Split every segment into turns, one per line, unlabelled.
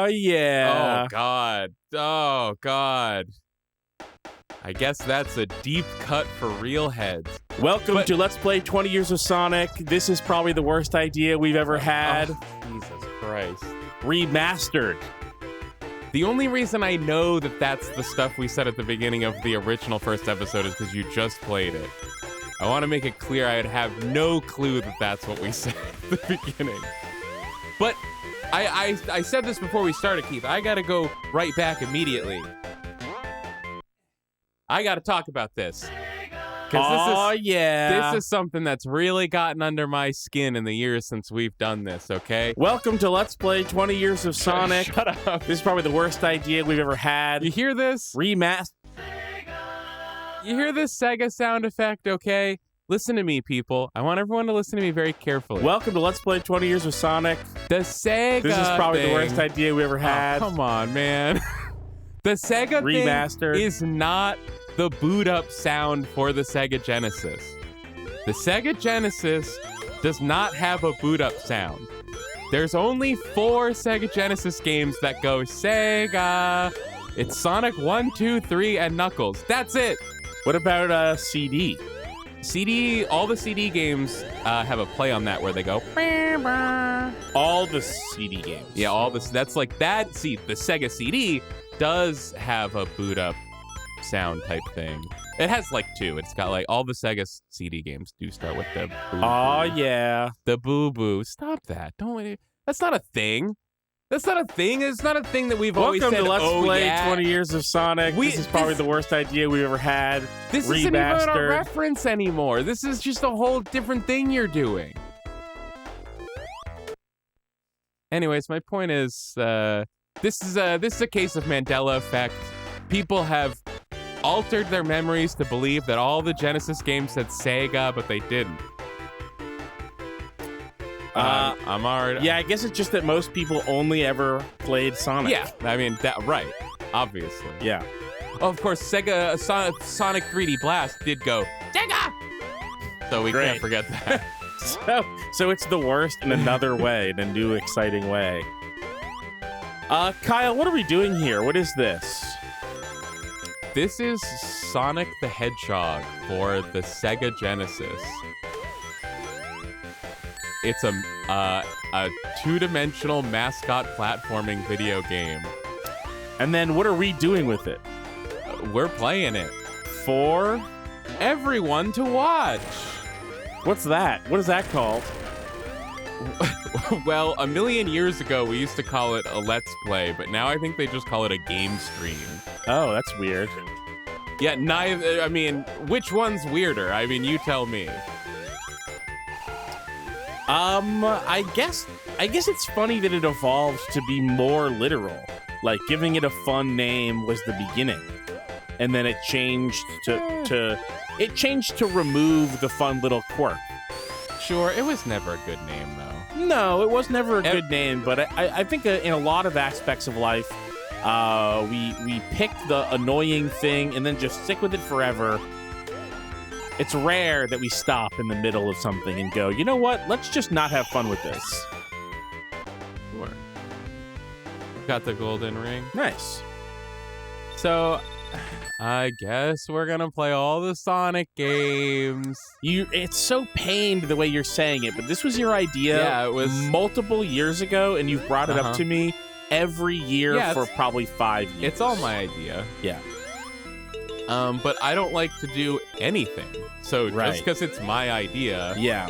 yeah.
Oh, God. Oh, God. I guess that's a deep cut for real heads.
Welcome to Let's Play 20 Years of Sonic. This is probably the worst idea we've ever had.
Oh, Jesus Christ.
Remastered.
The only reason I know that that's the stuff we said at the beginning of the original first episode is because you just played it. I want to make it clear I'd have no clue that that's what we said at the beginning. But I said this before we started, Keith. I got to go right back immediately. I got to talk about this.
Yeah.
This is something that's really gotten under my skin in the years since we've done this, okay?
Welcome to Let's Play 20 Years of Sonic.
Shut up.
This is probably the worst idea we've ever had.
You hear this?
Remastered.
You hear this Sega sound effect, okay? Listen to me, people. I want everyone to listen to me very carefully.
Welcome to Let's Play 20 Years of Sonic.
The Sega
This is probably
thing.
the worst idea we ever had.
Oh, come on, man. The Sega
Remastered.
thing is not the boot up sound for the Sega Genesis. The Sega Genesis does not have a boot up sound. There's only 4 Sega Genesis games that go Sega. It's Sonic 1, 2, 3, and Knuckles. That's it.
What about CD?
All the CD games have a play on that where they go.
All the CD games.
Yeah, all this. That's like that. See, the Sega CD does have a boot up sound type thing. It has like 2. It's got like all the Sega CD games do start with the boo.
Oh yeah.
The boo boo. Stop that. Don't. That's not a thing. That's not a thing. It's not a thing that we've always said.
Welcome to Let's Play
yeah.
20 Years of Sonic. This is probably the worst idea we've ever had.
This isn't even a reference anymore. This is just a whole different thing you're doing. Anyways, my point is, this is a case of Mandela effect. People have altered their memories to believe that all the Genesis games said Sega, but they didn't. I'm already.
Yeah, I guess it's just that most people only ever played Sonic.
Yeah, I mean that right. Obviously.
Yeah.
Oh, of course, Sega Sonic 3D Blast did go Sega. So we can't forget that.
So it's the worst in another way, in a new exciting way. Kyle, what are we doing here? What is this?
This is Sonic the Hedgehog for the Sega Genesis. It's a 2-dimensional mascot platforming video game.
And then what are we doing with it?
We're playing it.
For
everyone to watch.
What's that? What is that called?
Well, a million years ago, we used to call it a Let's Play, but now I think they just call it a game stream.
Oh, that's weird.
Yeah, neither. I mean, which one's weirder? I mean, you tell me.
I guess it's funny that it evolved to be more literal. Like, giving it a fun name was the beginning. And then it changed to remove the fun little quirk.
Sure, it was never a good name, though.
No, it was never a good name, but I think in a lot of aspects of life, we pick the annoying thing and then just stick with it forever. It's rare that we stop in the middle of something and go, you know what? Let's just not have fun with this.
Sure. Got the golden ring.
Nice.
So, I guess we're gonna play all the Sonic games.
It's so pained the way you're saying it, but this was your idea.
Yeah, it was
multiple years ago, and you've brought it up to me every year for probably 5 years.
It's all my idea.
Yeah.
But I don't like to do anything. So just because it's my idea.
Yeah.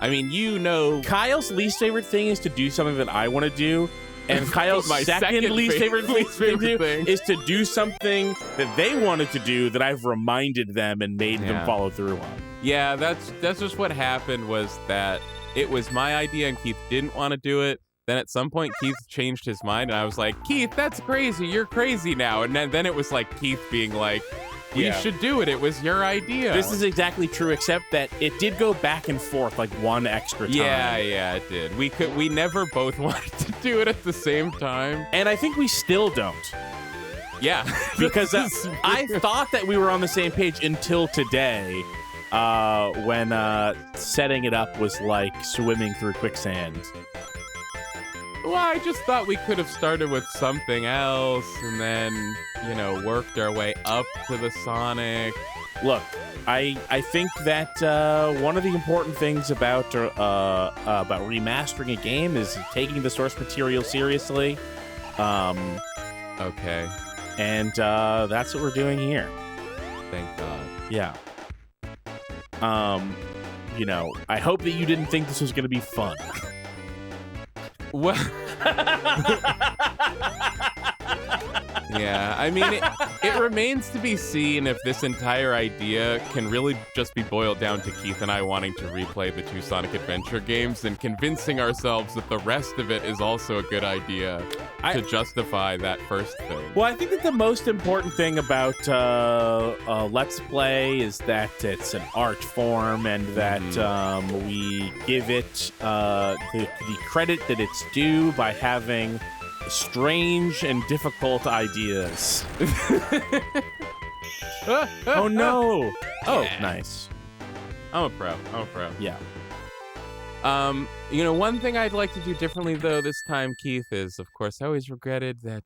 I mean, you know.
Kyle's least favorite thing is to do something that I want to do. And Kyle's second least favorite thing is to do something that they wanted to do that I've reminded them and made them follow through on.
Yeah, that's just what happened, was that it was my idea and Keith didn't want to do it. Then at some point, Keith changed his mind, and I was like, Keith, that's crazy. You're crazy now. And then it was like Keith being like, we should do it. It was your idea.
This is exactly true, except that it did go back and forth like one extra time.
Yeah, it did. We never both wanted to do it at the same time.
And I think we still don't.
Yeah.
Because I thought that we were on the same page until today, when setting it up was like swimming through quicksand.
Well, I just thought we could have started with something else and then, worked our way up to the Sonic.
Look, I think that one of the important things about remastering a game is taking the source material seriously.
Okay.
And that's what we're doing here.
Thank God.
Yeah. I hope that you didn't think this was going to be fun.
Well, yeah, I mean, it remains to be seen if this entire idea can really just be boiled down to Keith and I wanting to replay the 2 Sonic Adventure games and convincing ourselves that the rest of it is also a good idea to justify that first thing.
Well, I think that the most important thing about Let's Play is that it's an art form and that we give it the credit that it's due by having strange and difficult ideas. Oh, no. Oh,
Yeah.
nice.
I'm a pro.
Yeah.
One thing I'd like to do differently, though, this time, Keith, is, of course, I always regretted that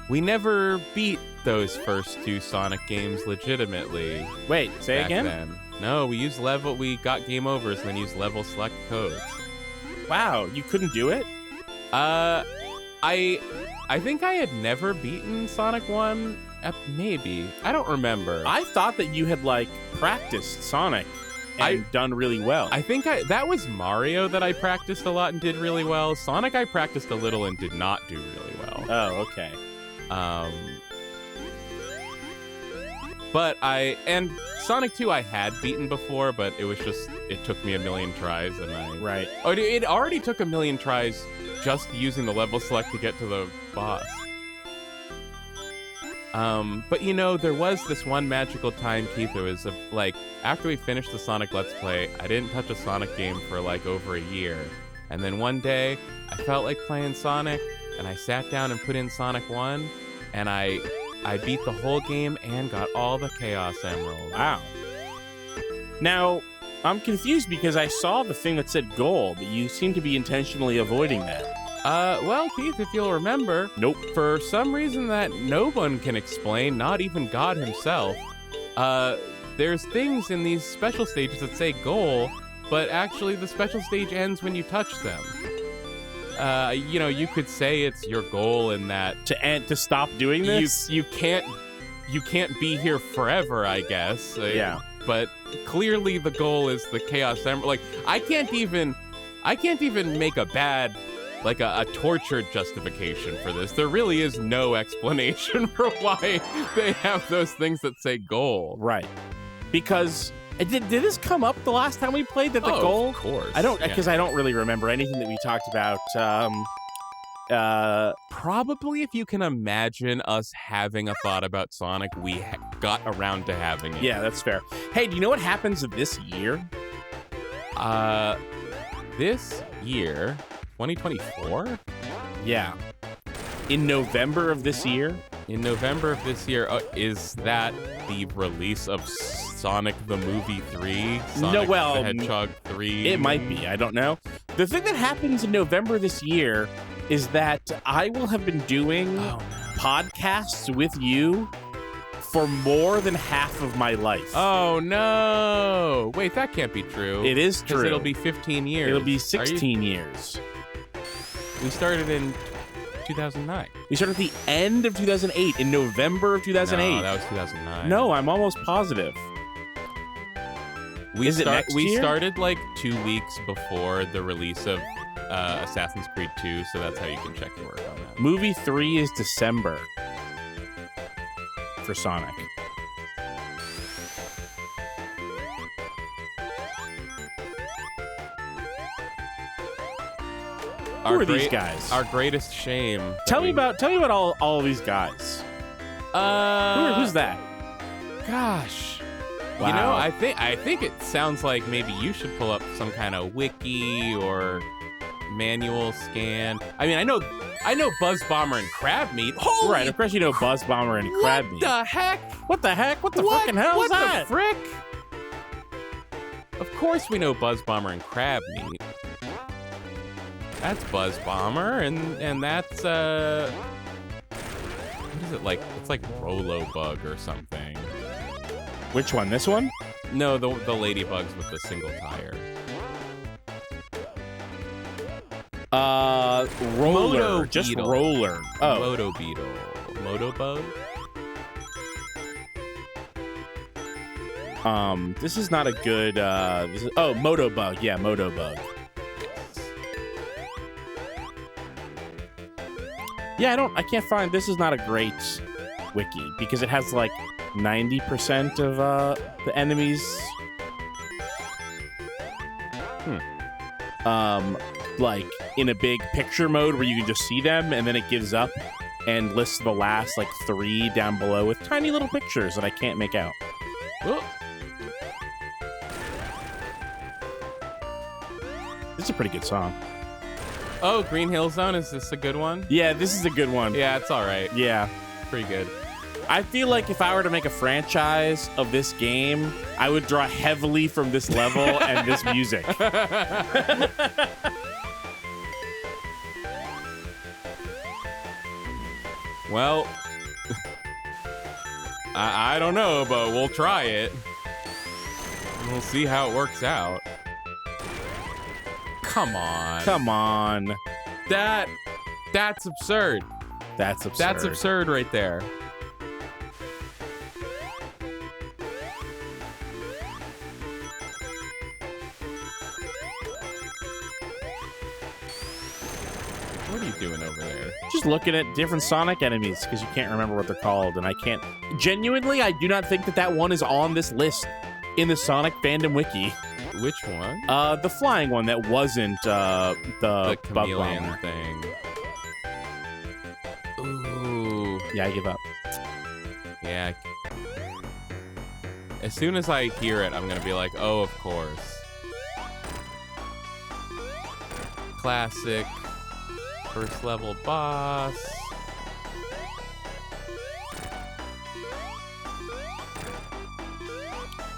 we never beat those first 2 Sonic games legitimately.
Wait, say
back
again?
Then. No, we got game overs and then used level select codes.
Wow, you couldn't do it?
I think I had never beaten Sonic 1, maybe. I don't remember.
I thought that you had, practiced Sonic and done really well.
I think that was Mario that I practiced a lot and did really well. Sonic I practiced a little and did not do really well.
Oh, okay.
And Sonic 2 I had beaten before, but it took me a million tries and
Right.
Oh, it already took a million tries just using the level select to get to the boss. But there was this one magical time, Keith. It was after we finished the Sonic Let's Play, I didn't touch a Sonic game for over a year. And then one day, I felt like playing Sonic, and I sat down and put in Sonic 1, and I beat the whole game and got all the Chaos Emeralds.
Wow. Now, I'm confused because I saw the thing that said goal, but you seem to be intentionally avoiding that.
Well, Keith, if you'll remember,
Nope.
for some reason that no one can explain, not even God himself, there's things in these special stages that say goal, but actually the special stage ends when you touch them. You could say it's your goal in that
To stop doing this?
you can't be here forever, I guess.
Yeah.
But clearly the goal is the Chaos Emerald. I can't even make a bad a tortured justification for this. There really is no explanation for why they have those things that say goal.
Right. Because did this come up the last time we played that the goal?
Of course.
I don't really remember anything that we talked about.
Probably if you can imagine us having a thought about Sonic, we got around to having it.
Yeah, that's fair. Hey, do you know what happens this year?
This year, 2024?
Yeah. In November of this year?
In November of this year, is that the release of Sonic the Movie 3? Sonic the Hedgehog 3?
It might be. I don't know. The thing that happens in November this year is that I will have been doing podcasts with you for more than half of my life.
Oh, no. Wait, that can't be true.
It is true.
Because it'll be 15 years.
It'll be 16 years.
We started in 2009.
We started at the end of 2008, in November of 2008.
No, that was 2009.
No, I'm almost positive.
We
year?
started 2 weeks before the release of Assassin's Creed 2, so that's how you can check the work on that.
Movie 3 is December for Sonic. Who are these guys?
Our greatest shame.
Tell me about all of these guys. Who's that?
Gosh.
Wow.
I think it sounds like maybe you should pull up some kind of wiki or manual scan. I mean, I know Buzz Bomber and Crab Meat. Holy
Right, of course you know Buzz Bomber and Crab Meat.
What the heck?
What the heck? What the fucking hell is that?
What the frick? Of course we know Buzz Bomber and Crab Meat. That's Buzz Bomber, and that's what is it like? It's like Rolo Bug or something.
Which one? This one?
No, the ladybugs with the single tire.
Roller.
Moto
Just
Beetle.
roller. Oh.
Moto Beetle. Moto Bug?
This is not a good, Motobug. Yeah, Motobug. Yeah, I can't find, this is not a great wiki because it has like 90% of, the enemies. Like in a big picture mode where you can just see them and then it gives up and lists the last like 3 down below with tiny little pictures that I can't make out.
Oh.
This is a pretty good song.
Oh, Green Hill Zone, is this a good one?
Yeah, this is a good one.
Yeah, it's all right.
Yeah.
Pretty good.
I feel like if I were to make a franchise of this game, I would draw heavily from this level and this music.
Well, I don't know, but we'll try it. We'll see how it works out. Come on.
Come on.
That's absurd.
That's absurd.
That's absurd right there. What are you doing over there?
Just looking at different Sonic enemies because you can't remember what they're called, and I can't. Genuinely, I do not think that one is on this list in the Sonic fandom wiki.
Which one?
The flying one that wasn't the bug
chameleon
bomber
thing. Ooh.
Yeah, I give up.
Yeah. As soon as I hear it, I'm gonna be like, oh, of course. Classic. First level boss.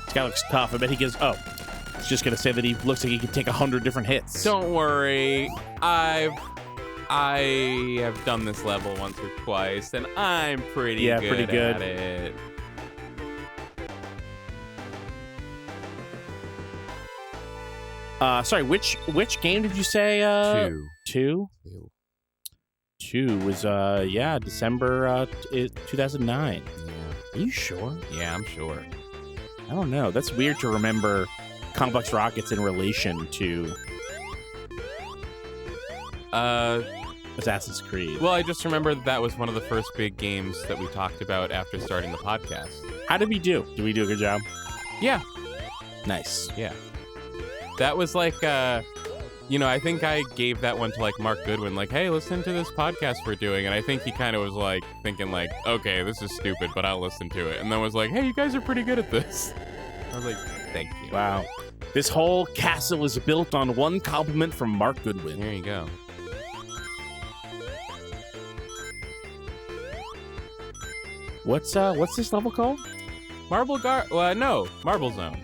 This guy looks tough. I bet he gets. Oh, it's just gonna say that he looks like he could take 100 different hits.
Don't worry. I have done this level once or twice, and I'm pretty good at it.
Sorry, which game did you say?
2.
2? 2 was December 2009.
Yeah.
Are you sure?
Yeah, I'm sure.
I don't know. That's weird to remember Complex Rockets in relation to Assassin's Creed.
Well, I just remember that was one of the first big games that we talked about after starting the podcast.
How did we do? Did we do a good job?
Yeah.
Nice.
Yeah. That was like, I think I gave that one to like Mark Goodwin, like, hey, listen to this podcast we're doing. And I think he kind of was like thinking like, okay, this is stupid, but I'll listen to it. And then was like, hey, you guys are pretty good at this. I was like, thank you.
Wow. This whole castle is built on one compliment from Mark Goodwin.
There you go.
What's this level called?
Marble Zone. Not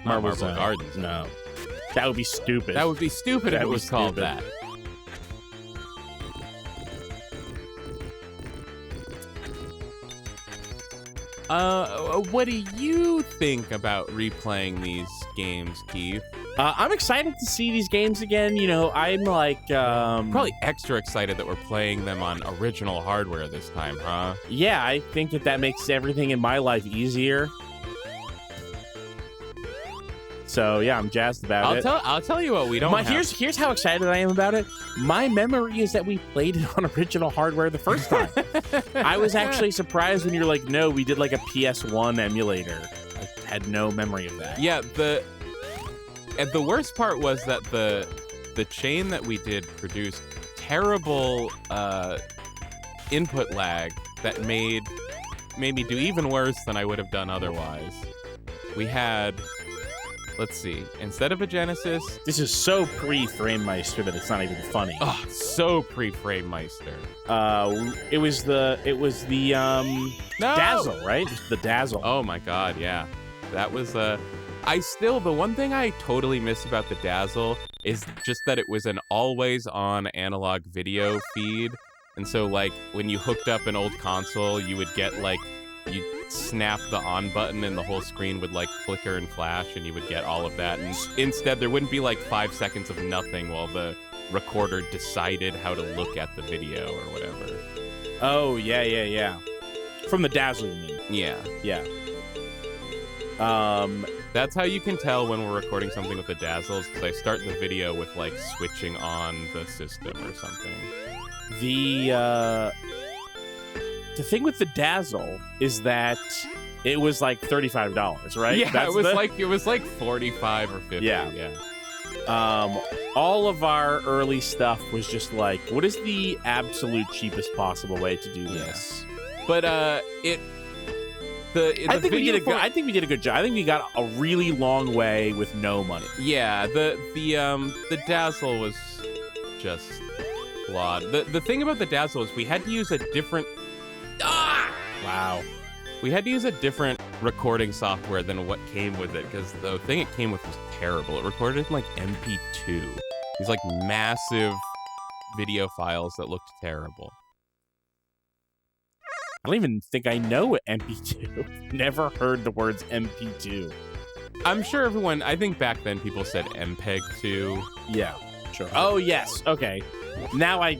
Marble Gardens.
No. That would be stupid.
That would be stupid if it was called that. What do you think about replaying these games, Keith?
I'm excited to see these games again. I'm like...
Probably extra excited that we're playing them on original hardware this time, huh?
Yeah, I think that makes everything in my life easier. So yeah, I'm jazzed about it.
I'll tell you what we don't have.
Here's how excited I am about it. My memory is that we played it on original hardware the first time. I was actually surprised when you're like, no, we did like a PS1 emulator. I had no memory of that.
Yeah, and the worst part was that the chain that we did produced terrible input lag that made me do even worse than I would have done otherwise. We had, let's see, instead of a Genesis...
This is so pre-FrameMeister that it's not even funny.
Oh, so pre-FrameMeister.
It was the
No!
Dazzle, right? It was the Dazzle.
Oh my god, yeah. That was the one thing I totally miss about the Dazzle is just that it was an always-on analog video feed. And so, like, when you hooked up an old console, you would get, like, you'd snap the on button and the whole screen would, like, flicker and flash, and you would get all of that. And instead, there wouldn't be, like, 5 seconds of nothing while the recorder decided how to look at the video or whatever.
Oh, yeah. From the Dazzle, you mean?
Yeah. That's how you can tell when we're recording something with the Dazzle, because I start the video with, like, switching on the system or something.
The thing with the Dazzle is that it was like $35, right?
Yeah, it was like 45 or 50. Yeah.
All of our early stuff was just like, what is the absolute cheapest possible way to do this?
But I think we did a good job. I think we got a really long way with no money. Yeah, the Dazzle was just flawed. The thing about the Dazzle is we had to use a different
Wow.
We had to use a different recording software than what came with it, because the thing it came with was terrible. It recorded in like MP2. These like massive video files that looked terrible.
I don't even think I know MP2. Never heard the words MP2.
I'm sure I think back then people said MPEG-2.
Yeah, sure. Oh, yes. Okay. Now it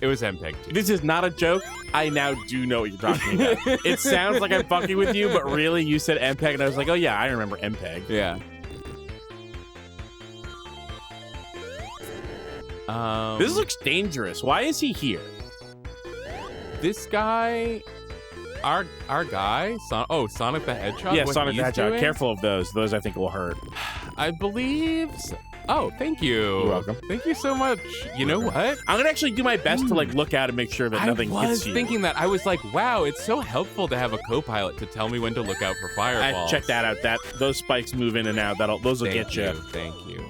was MPEG-2. This is not a joke. I now do know what you're talking about. It sounds like I'm fucking with you, but really you said MPEG, and I was like, oh yeah, I remember MPEG.
Yeah.
This looks dangerous. Why is he here?
This guy, our guy, Sonic the Hedgehog?
Yeah, Sonic the Hedgehog. Careful of those. Those I think will hurt.
I believe so. Oh, thank you.
You're welcome.
Thank you so much. You know what?
I'm going to actually do my best to like look out and make sure that nothing hits you.
I was thinking that. I was like, wow, it's so helpful to have a co-pilot to tell me when to look out for fireballs.
Check that out. Those spikes move in and out. Those will get you.
Thank you.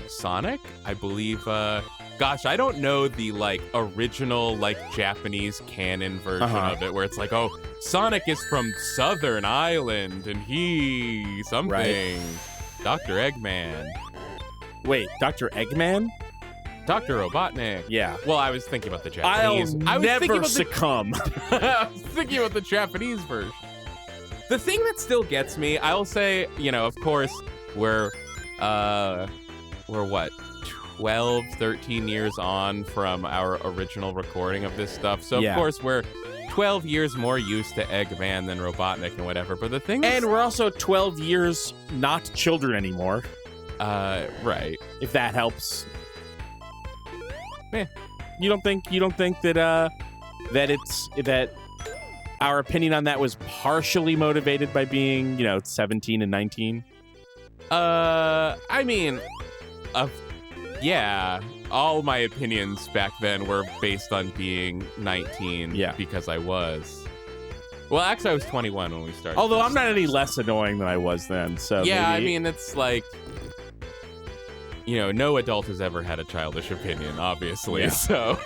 Sonic, I believe, gosh, I don't know the like original like Japanese canon version of it, where it's like, oh, Sonic is from Southern Island and he something. Right. Dr. Eggman.
Wait, Dr. Eggman?
Dr. Robotnik.
Yeah.
Well, I was thinking about the Japanese.
I'll never succumb.
I was thinking about the Japanese version. The thing that still gets me, I'll say, of course, we're what, 12, 13 years on from our original recording of this stuff. So, of course, we're 12 years more used to Eggman than Robotnik and whatever. But the thing is...
And we're also 12 years not children anymore.
Right.
If that helps.
Eh.
You don't think that that our opinion on that was partially motivated by being, 17 and 19?
I mean, yeah, all my opinions back then were based on being 19 because I was. Well, actually, I was 21 when we started.
Although I'm not any less annoying than I was then, so
yeah,
maybe...
I mean, it's like, no adult has ever had a childish opinion, obviously, so...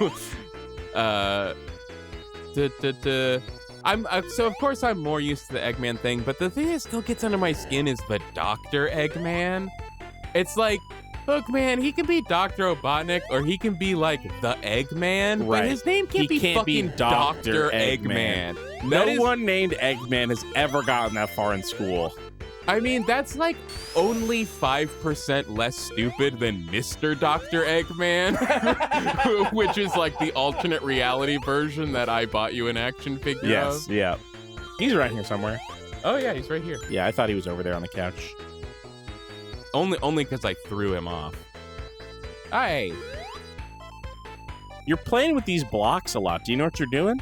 So of course I'm more used to the Eggman thing, but the thing that still gets under my skin is the Dr. Eggman. It's like, look, man, he can be Dr. Robotnik or he can be like the Eggman,
right?
But his name can't be fucking Dr. Eggman.
No one named Eggman has ever gotten that far in school.
I mean, that's like only 5% less stupid than Mr. Dr. Eggman, which is like the alternate reality version that I bought you an action figure of.
Yes, yeah. He's around here somewhere.
Oh, yeah, he's right here.
Yeah, I thought he was over there on the couch.
Only because I threw him off. Hey.
You're playing with these blocks a lot. Do you know what you're doing?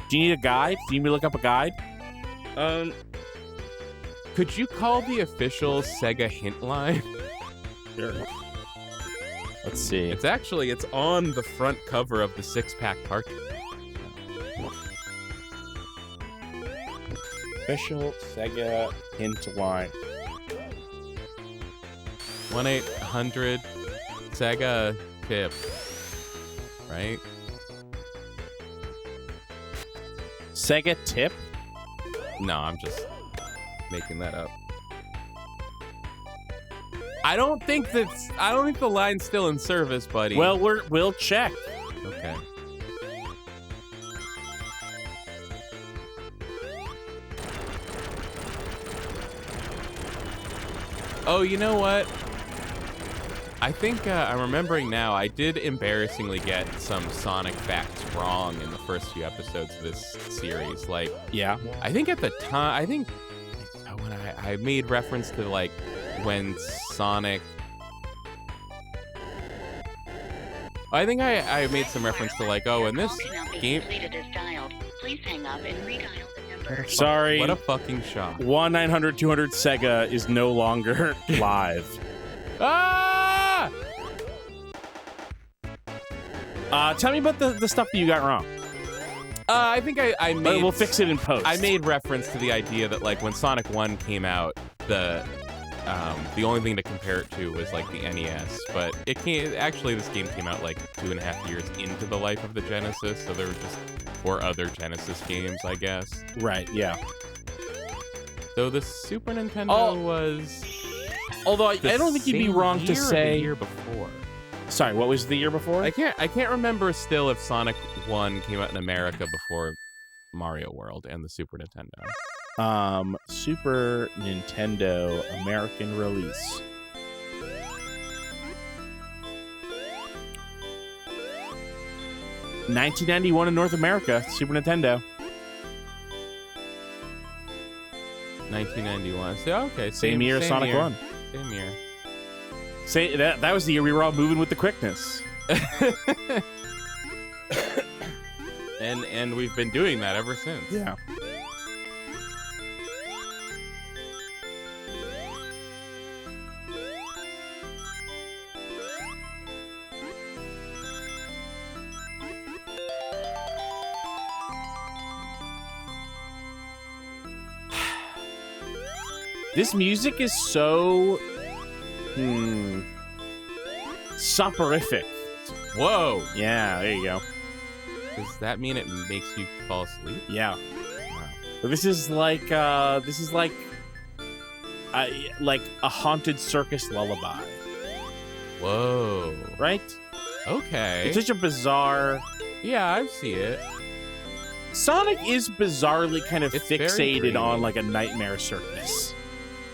Do you need a guide? Do you need me to look up a guide?
Could you call the official Sega hint line?
Sure. Let's see.
It's on the front cover of the 6-pack cartridge.
Official Sega hint line.
1-800 Sega tip. Right?
Sega tip?
No, I'm just... making that up. I don't think the line's still in service, buddy.
Well, we'll check.
Okay. Oh, you know what? I think I'm remembering now. I did embarrassingly get some Sonic facts wrong in the first few episodes of this series. Like,
Yeah.
I think at the time, when I made reference to like when Sonic. I think I made some reference to like, oh, in this game.
Please hang up and redial the number.
Sorry.
What a fucking shock.
1-900-200 Sega is no longer live.
Ah!
Tell me about the stuff that you got wrong.
I think I
But
made.
we'll fix it in post.
I made reference to the idea that like when Sonic 1 came out, the only thing to compare it to was like the NES, but actually this game came out like 2.5 years into the life of the Genesis, so there were other Genesis games, I guess.
Right. Yeah.
Though the Super Nintendo was.
Although I don't think you'd be wrong to say.
The year before.
Sorry, what was the year before?
I can't remember still if Sonic 1 came out in America before Mario World and the Super Nintendo.
Super Nintendo American release. $1991 in North America, Super Nintendo.
1991. So okay,
Same year as Sonic
year.
1.
Same year.
Say that was the year we were all moving with the quickness.
and we've been doing that ever since.
Yeah. This music is so soporific.
Whoa!
Yeah, there you go.
Does that mean it makes you fall asleep?
Yeah.
Wow.
But this is like a haunted circus lullaby,
Whoa.
right?
Okay.
It's such a bizarre.
Yeah, I see it.
Sonic is bizarrely kind of
It's very
fixated
dreamy.
on like a nightmare circus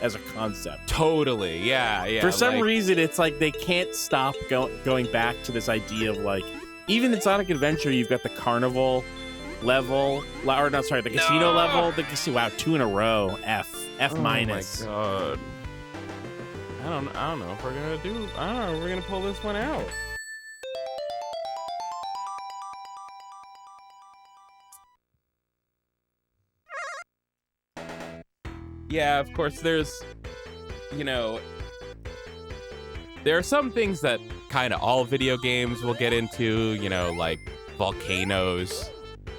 as a concept.
Totally. Yeah.
For some
like-
reason, it's like they can't stop going back to this idea of like, even in Sonic Adventure, you've got the carnival level, or no, sorry, the casino level. The casino. Wow, 2 in a row. F minus.
Oh my god. I don't know if we're gonna do. I don't know if we're gonna pull this one out. Yeah, of course. There are some things that kind of all video games will get into. Like volcanoes,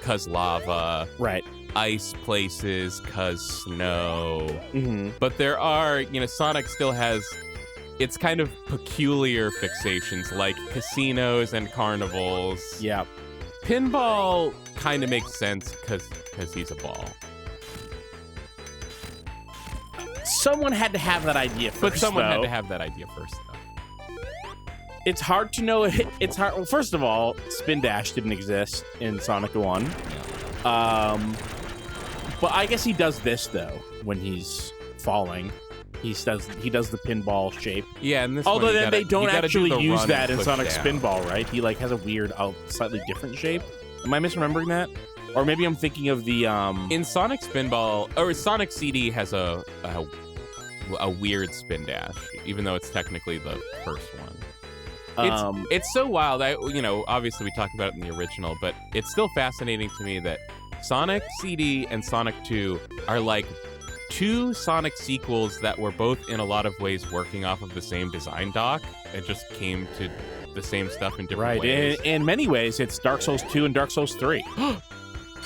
'cause lava.
Right.
Ice places, 'cause snow.
Mm-hmm.
But there are, Sonic still has its kind of peculiar fixations like casinos and carnivals.
Yeah.
Pinball kind of makes sense because he's a ball.
Someone had to have that idea first.
But someone had
though.
to have that idea first, though.
It's hard to know. It's hard. Well, first of all, Spin Dash didn't exist in Sonic 1. But I guess he does this though when he's falling. He does the pinball shape.
Yeah, and this
Although
one,
then they don't actually use that in
push
Sonic
down.
Spinball, right? He like has a weird, slightly different shape. Am I misremembering that? Or maybe I'm thinking of the
In Sonic Spinball, or Sonic CD has a weird spin dash, even though it's technically the first one. It's so wild. Obviously we talked about it in the original, but it's still fascinating to me that Sonic CD and Sonic 2 are like two Sonic sequels that were both in a lot of ways working off of the same design doc and just came to the same stuff in different ways.
In many ways, it's Dark Souls 2 and Dark Souls 3.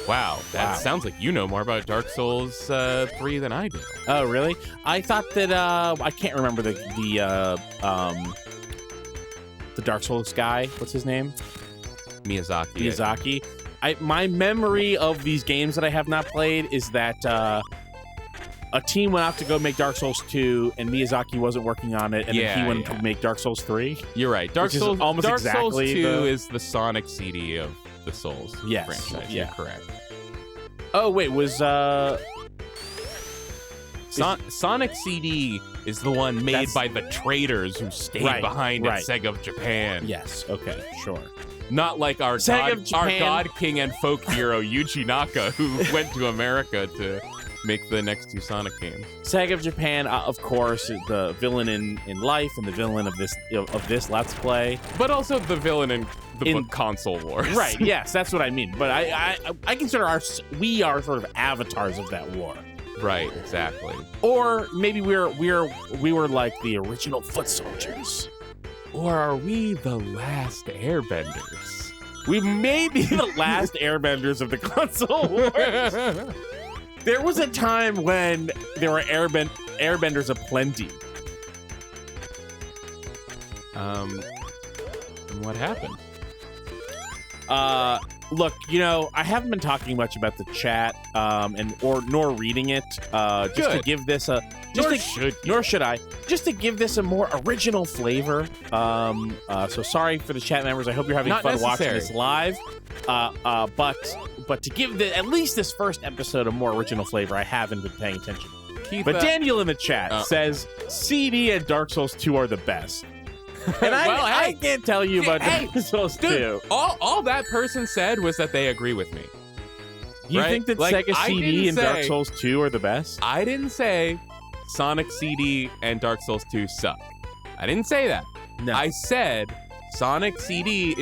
Wow, that
Wow.
sounds like you know more about Dark Souls 3 than I do.
Oh, really? I thought that I can't remember the Dark Souls guy. What's his name?
Miyazaki.
Miyazaki. My memory of these games that I have not played is that a team went out to go make Dark Souls 2, and Miyazaki wasn't working on it, and then he went to make Dark Souls 3.
You're right. Dark
Which is
Souls
almost
Dark Souls
exactly
2
the-
is the Sonic CD of the Souls franchise.
Yeah.
You're correct.
Oh wait, was
Sonic CD is the one made
That's-
by the traders who stayed
Right,
behind
right.
at Sega of Japan.
yes, okay, sure.
Not like our
Sega of Japan.
god king and folk hero Yuji Naka, who went to America to make the next 2 Sonic games.
Sega of Japan, of course, is the villain in life and the villain of this Let's Play.
But also the villain in the
In-
book Console Wars.
Right? Yes, that's what I mean. But I consider we are sort of avatars of that war,
Right, exactly.
or maybe we were like the original foot soldiers.
Or are we the last airbenders?
We may be the last airbenders of the console wars. There was a time when there were airbenders aplenty.
What happened?
Look, I haven't been talking much about the chat, nor reading it, just to
Good.
give this a nor should I, just to give this a more original flavor. So sorry for the chat members. I hope you're having
Not
fun watching
necessary.
this live. But to give at least this first episode a more original flavor, I haven't been paying attention.
Keith,
But Daniel in the chat
Oh.
says CD and Dark Souls 2 are the best. And I
Well,
can't tell you about
hey,
Dark Souls 2.
dude, all that person said was that they agree with me.
You
right?
think that
Like,
Sega
I
CD
didn't
and Dark
say-
Souls 2 are the best?
I didn't say Sonic CD and Dark Souls 2 suck. I didn't say that.
No.
I said Sonic CD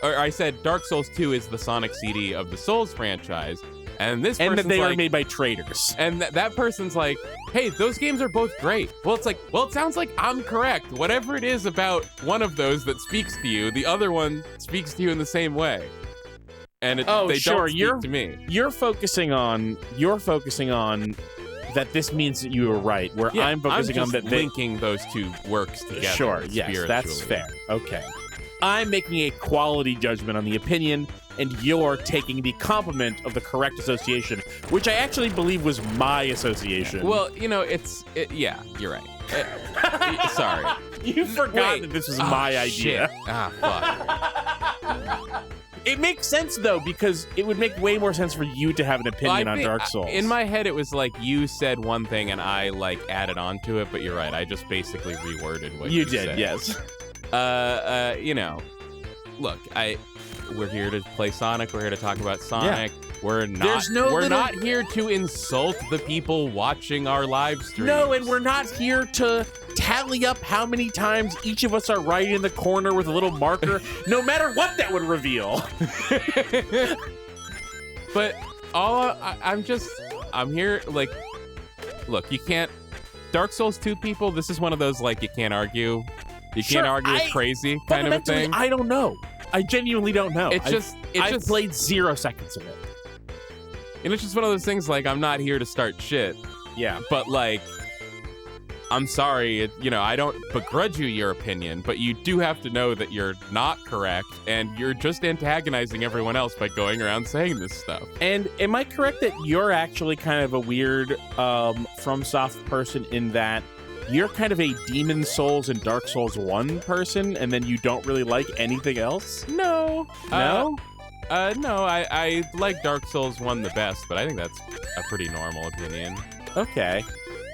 I said Dark Souls 2 is the Sonic CD of the Souls franchise. And this
and that
person's
they
like,
are made by traders.
and that person's like, hey, those games are both great. Well, it's like, it sounds like I'm correct. Whatever it is about one of those that speaks to you, the other one speaks to you in the same way. And they don't speak to me.
You're focusing on that this means that you were right, where
Yeah,
I'm focusing on
just
that they...
linking those two works together.
Sure, yes, that's
spiritually.
fair. Okay. I'm making a quality judgment on the opinion, and you're taking the compliment of the correct association, which I actually believe was my association.
Well, yeah, you're right. Sorry.
you forgot
Wait.
that this was
Ah,
my
shit.
idea.
Fuck.
It makes sense, though, because it would make way more sense for you to have an opinion on Dark Souls.
In my head, it was like you said one thing and I added on to it, but you're right. I just basically reworded what you
did,
said.
yes.
Look, we're here to play Sonic. We're here to talk about Sonic. We're not.
There's no
we're
little-
not here to insult the people watching our live stream.
No, and we're not here to tally up how many times each of us are right in the corner with a little marker, no matter what that would reveal.
But I'm here. Look, you can't. Dark Souls 2 people. This is one of those you can't argue. You
Sure,
can't argue it's crazy kind of a
Fundamentally,
thing.
I don't know. I genuinely don't know. I've
just
played 0 seconds of it.
And it's just one of those things I'm not here to start shit,
Yeah.
but I'm sorry, I don't begrudge you your opinion, but you do have to know that you're not correct and you're just antagonizing everyone else by going around saying this stuff.
And am I correct that you're actually kind of a weird FromSoft person in that you're kind of a Demon Souls and Dark Souls 1 person, and then you don't really like anything else?
No.
No?
No, I like Dark Souls 1 the best, but I think that's a pretty normal opinion.
Okay.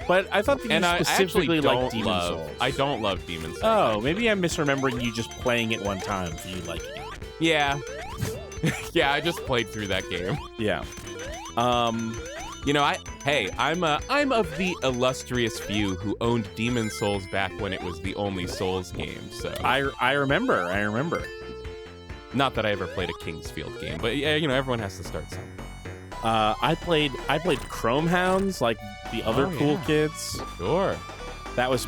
But I thought that you
And I
specifically
actually
like
don't
Demon
love.
Souls.
I don't love Demon Souls.
Oh, maybe I'm misremembering you just playing it one time for you liking it.
Yeah. Yeah, I just played through that game.
Yeah.
I'm of the illustrious few who owned Demon Souls back when it was the only Souls game. So
I remember.
not that I ever played a Kingsfield game, but yeah, everyone has to start somewhere.
I played Chrome Hounds, like the other
Oh,
cool
yeah.
kids.
Sure.
That was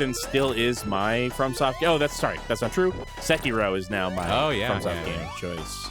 and still is my FromSoft. Oh, that's not true. Sekiro is now my
Oh, yeah,
FromSoft
yeah,
game
yeah.
of choice.